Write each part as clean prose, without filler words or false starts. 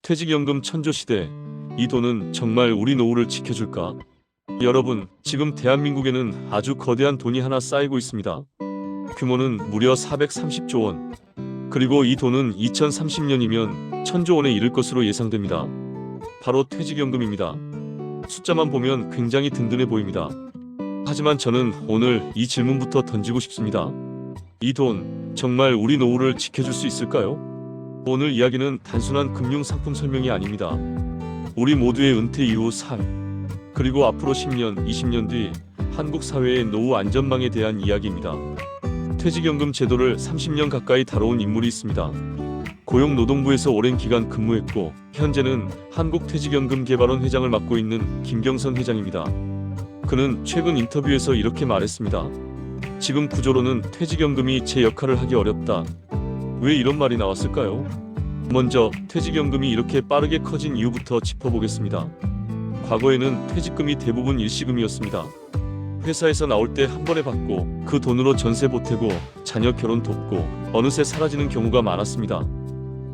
퇴직연금 천조시대, 이 돈은 정말 우리 노후를 지켜줄까? 여러분, 지금 대한민국에는 아주 거대한 돈이 하나 쌓이고 있습니다. 규모는 무려 430조 원. 그리고 이 돈은 2030년이면 1000조 원에 이를 것으로 예상됩니다. 바로 퇴직연금입니다. 숫자만 보면 굉장히 든든해 보입니다. 하지만 저는 오늘 이 질문부터 던지고 싶습니다. 이 돈, 정말 우리 노후를 지켜줄 수 있을까요? 오늘 이야기는 단순한 금융상품 설명이 아닙니다. 우리 모두의 은퇴 이후 삶, 그리고 앞으로 10년, 20년 뒤 한국 사회의 노후 안전망에 대한 이야기입니다. 퇴직연금 제도를 30년 가까이 다뤄온 인물이 있습니다. 고용노동부에서 오랜 기간 근무했고 현재는 한국퇴직연금개발원 회장을 맡고 있는 김경선 회장입니다. 그는 최근 인터뷰에서 이렇게 말했습니다. 지금 구조로는 퇴직연금이 제 역할을 하기 어렵다. 왜 이런 말이 나왔을까요? 먼저 퇴직연금이 이렇게 빠르게 커진 이유부터 짚어보겠습니다. 과거에는 퇴직금이 대부분 일시금이었습니다. 회사에서 나올 때 한 번에 받고 그 돈으로 전세 보태고 자녀 결혼 돕고 어느새 사라지는 경우가 많았습니다.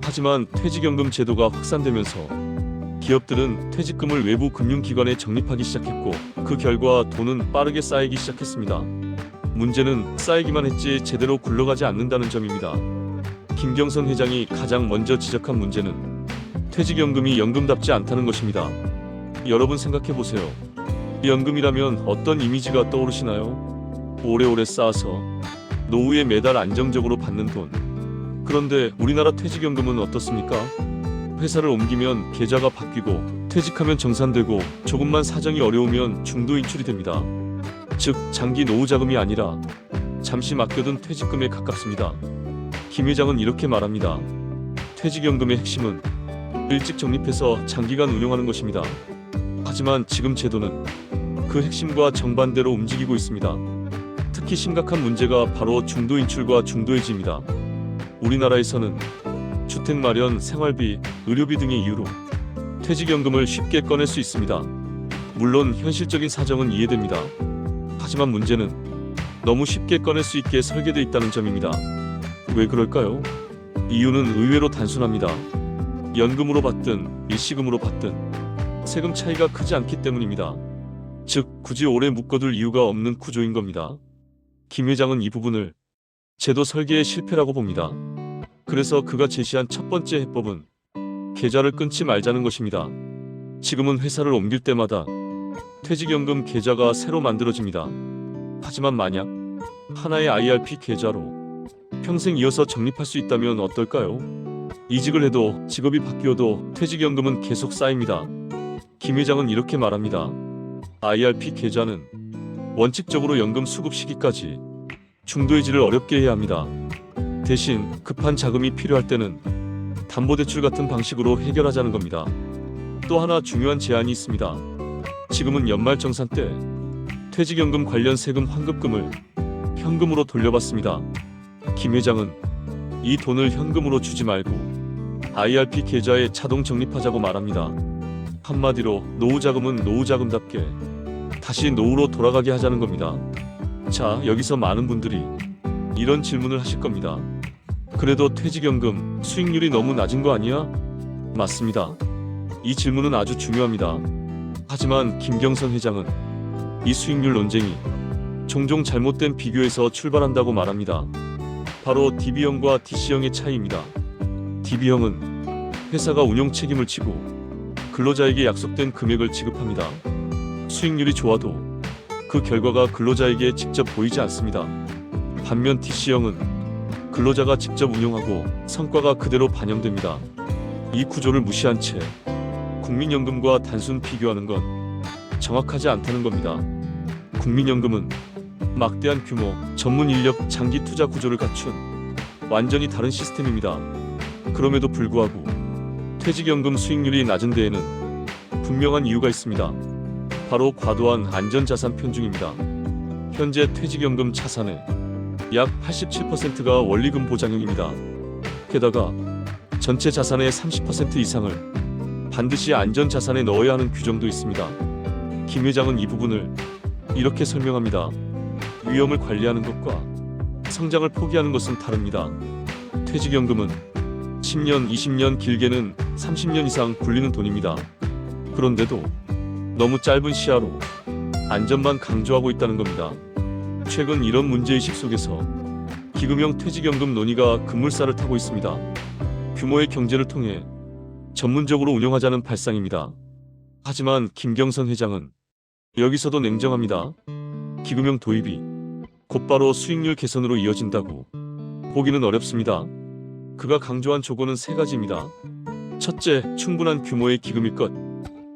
하지만 퇴직연금 제도가 확산되면서 기업들은 퇴직금을 외부 금융기관에 적립하기 시작했고 그 결과 돈은 빠르게 쌓이기 시작했습니다. 문제는 쌓이기만 했지 제대로 굴러가지 않는다는 점입니다. 김경선 회장이 가장 먼저 지적한 문제는 퇴직연금이 연금답지 않다는 것입니다. 여러분 생각해보세요. 연금이라면 어떤 이미지가 떠오르시나요? 오래오래 쌓아서 노후에 매달 안정적으로 받는 돈. 그런데 우리나라 퇴직연금은 어떻습니까? 회사를 옮기면 계좌가 바뀌고 퇴직하면 정산되고 조금만 사정이 어려우면 중도 인출이 됩니다. 즉 장기 노후 자금이 아니라 잠시 맡겨둔 퇴직금에 가깝습니다. 김 회장은 이렇게 말합니다. 퇴직연금의 핵심은 일찍 적립해서 장기간 운용하는 것입니다. 하지만 지금 제도는 그 핵심과 정반대로 움직이고 있습니다. 특히 심각한 문제가 바로 중도 인출과 중도 해지입니다. 우리나라에서는 주택 마련, 생활비, 의료비 등의 이유로 퇴직연금을 쉽게 꺼낼 수 있습니다. 물론 현실적인 사정은 이해됩니다. 하지만 문제는 너무 쉽게 꺼낼 수 있게 설계되어 있다는 점입니다. 왜 그럴까요? 이유는 의외로 단순합니다. 연금으로 받든 일시금으로 받든 세금 차이가 크지 않기 때문입니다. 즉 굳이 오래 묶어둘 이유가 없는 구조인 겁니다. 김 회장은 이 부분을 제도 설계의 실패라고 봅니다. 그래서 그가 제시한 첫 번째 해법은 계좌를 끊지 말자는 것입니다. 지금은 회사를 옮길 때마다 퇴직연금 계좌가 새로 만들어집니다. 하지만 만약 하나의 IRP 계좌로 평생 이어서 적립할 수 있다면 어떨까요? 이직을 해도 직업이 바뀌어도 퇴직연금은 계속 쌓입니다. 김 회장은 이렇게 말합니다. IRP 계좌는 원칙적으로 연금 수급 시기까지 중도해지를 어렵게 해야 합니다. 대신 급한 자금이 필요할 때는 담보대출 같은 방식으로 해결하자는 겁니다. 또 하나 중요한 제한이 있습니다. 지금은 연말정산 때 퇴직연금 관련 세금 환급금을 현금으로 돌려받습니다. 김 회장은 이 돈을 현금으로 주지 말고 IRP 계좌에 자동 적립하자고 말합니다. 한마디로 노후자금은 노후자금답게 다시 노후로 돌아가게 하자는 겁니다. 자, 여기서 많은 분들이 이런 질문을 하실 겁니다. 그래도 퇴직연금 수익률이 너무 낮은 거 아니야? 맞습니다. 이 질문은 아주 중요합니다. 하지만 김경선 회장은 이 수익률 논쟁이 종종 잘못된 비교에서 출발한다고 말합니다. 바로 DB형과 DC형의 차이입니다. DB형은 회사가 운용 책임을 지고 근로자에게 약속된 금액을 지급합니다. 수익률이 좋아도 그 결과가 근로자에게 직접 보이지 않습니다. 반면 DC형은 근로자가 직접 운용하고 성과가 그대로 반영됩니다. 이 구조를 무시한 채 국민연금과 단순 비교하는 건 정확하지 않다는 겁니다. 국민연금은 막대한 규모, 전문 인력, 장기 투자 구조를 갖춘 완전히 다른 시스템입니다. 그럼에도 불구하고 퇴직연금 수익률이 낮은 데에는 분명한 이유가 있습니다. 바로 과도한 안전자산 편중입니다. 현재 퇴직연금 자산의 약 87%가 원리금 보장형입니다. 게다가 전체 자산의 30% 이상을 반드시 안전자산에 넣어야 하는 규정도 있습니다. 김 회장은 이 부분을 이렇게 설명합니다. 위험을 관리하는 것과 성장을 포기하는 것은 다릅니다. 퇴직연금은 10년, 20년, 길게는 30년 이상 굴리는 돈입니다. 그런데도 너무 짧은 시야로 안전만 강조하고 있다는 겁니다. 최근 이런 문제의식 속에서 기금형 퇴직연금 논의가 급물살을 타고 있습니다. 규모의 경제를 통해 전문적으로 운영하자는 발상입니다. 하지만 김경선 회장은 여기서도 냉정합니다. 기금형 도입이 곧바로 수익률 개선으로 이어진다고 보기는 어렵습니다. 그가 강조한 조건은 세 가지입니다. 첫째, 충분한 규모의 기금일 것.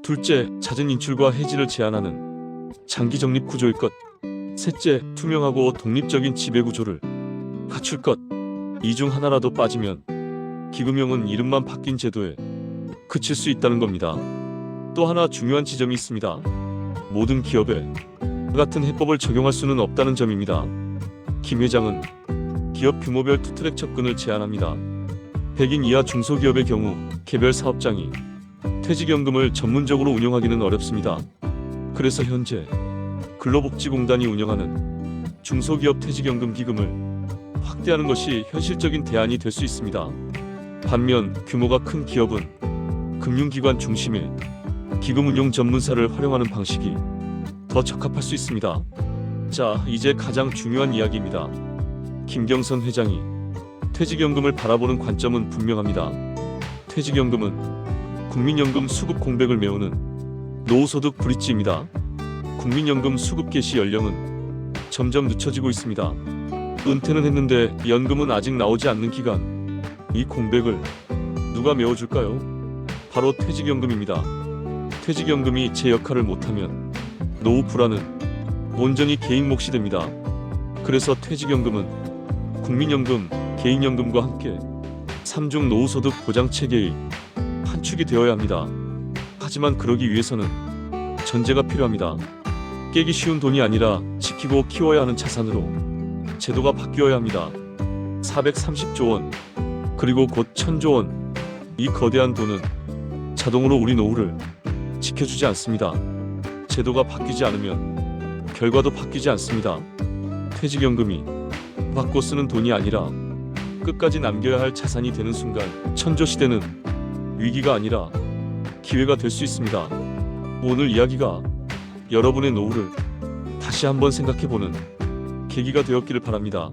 둘째, 잦은 인출과 해지를 제한하는 장기 적립 구조일 것. 셋째, 투명하고 독립적인 지배구조를 갖출 것. 이 중 하나라도 빠지면 기금형은 이름만 바뀐 제도에 그칠 수 있다는 겁니다. 또 하나 중요한 지점이 있습니다. 모든 기업에 같은 해법을 적용할 수는 없다는 점입니다. 김 회장은 기업 규모별 투트랙 접근을 제안합니다. 100인 이하 중소기업의 경우 개별 사업장이 퇴직연금을 전문적으로 운영하기는 어렵습니다. 그래서 현재 근로복지공단이 운영하는 중소기업 퇴직연금 기금을 확대하는 것이 현실적인 대안이 될 수 있습니다. 반면 규모가 큰 기업은 금융기관 중심의 기금 운용 전문사를 활용하는 방식이 더 적합할 수 있습니다. 자, 이제 가장 중요한 이야기입니다. 김경선 회장이 퇴직연금을 바라보는 관점은 분명합니다. 퇴직연금은 국민연금 수급 공백을 메우는 노후소득 브릿지입니다. 국민연금 수급 개시 연령은 점점 늦춰지고 있습니다. 은퇴는 했는데 연금은 아직 나오지 않는 기간, 이 공백을 누가 메워줄까요? 바로 퇴직연금입니다. 퇴직연금이 제 역할을 못하면 노후 불안은 온전히 개인 몫이 됩니다. 그래서 퇴직연금은 국민연금, 개인연금과 함께 3중 노후소득 보장체계의 한 축이 되어야 합니다. 하지만 그러기 위해서는 전제가 필요합니다. 깨기 쉬운 돈이 아니라 지키고 키워야 하는 자산으로 제도가 바뀌어야 합니다. 430조 원, 그리고 곧 1000조 원. 이 거대한 돈은 자동으로 우리 노후를 지켜주지 않습니다. 제도가 바뀌지 않으면 결과도 바뀌지 않습니다. 퇴직연금이 받고 쓰는 돈이 아니라 끝까지 남겨야 할 자산이 되는 순간 1000조 시대는 위기가 아니라 기회가 될 수 있습니다. 오늘 이야기가 여러분의 노후를 다시 한번 생각해보는 계기가 되었기를 바랍니다.